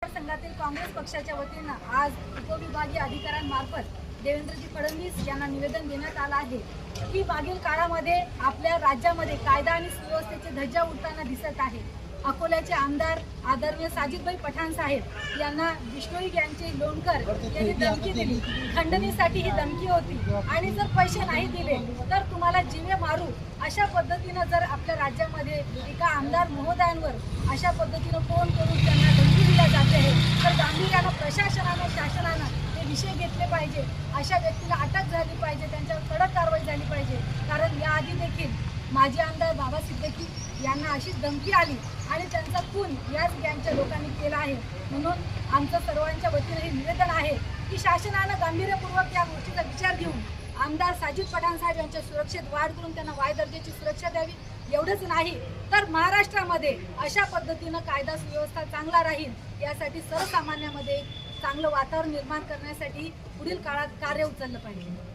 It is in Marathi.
संघातील काँग्रेस पक्षाच्या वतीनं आज उपविभागीय अधिकाऱ्यांमार्फत देवेंद्रजी फडणवीस यांना निवेदन देण्यात आलं आहे की मागील काळामध्ये आपल्या राज्यामध्ये कायदा आणि सुव्यवस्थेचे धज्जा उडताना दिसत आहे। अकोल्याचे आमदार आदरणीय साजिदभाई पठाण साहेब यांना बिश्नोई यांचे लोणकर यांनी धमकी दिली। खंडणीसाठी ही धमकी होती आणि जर पैसे नाही दिले तर तुम्हाला जीवे मारू अशा पद्धतीने जर आपल्या राज्यामध्ये एका आमदार महोदयांवर अशा पद्धतीने फोन करून त्यांना धमकी दिल्या जाते आहे, तर गांभीर्याने प्रशासनाने शासनाने हे विषय घेतले पाहिजे। अशा व्यक्तीला अटक झाली पाहिजे, त्यांच्यावर कडक कारवाई झाली पाहिजे। कारण याआधी देखील माजी आमदार बाबा सिद्दीकी यांना अशीच धमकी आली आणि त्यांचा खून याच गँगच्या लोकांनी केला आहे। म्हणून आमचं सर्वांच्या वतीने हे निवेदन आहे की शासनाने गांभीर्यपूर्वक या गोष्टीचा विचार घेऊन आमदार साजिद पठाण साहेब यांच्या सुरक्षेत वाढ करून त्यांना वाय दर्जाची सुरक्षा द्यावी। एवढंच नाही तर महाराष्ट्रामध्ये अशा पद्धतीनं कायदा सुव्यवस्था चांगला राहील यासाठी सर्वसामान्यांमध्ये चांगलं वातावरण निर्माण करण्यासाठी पुढील काळात कार्य उचललं पाहिजे।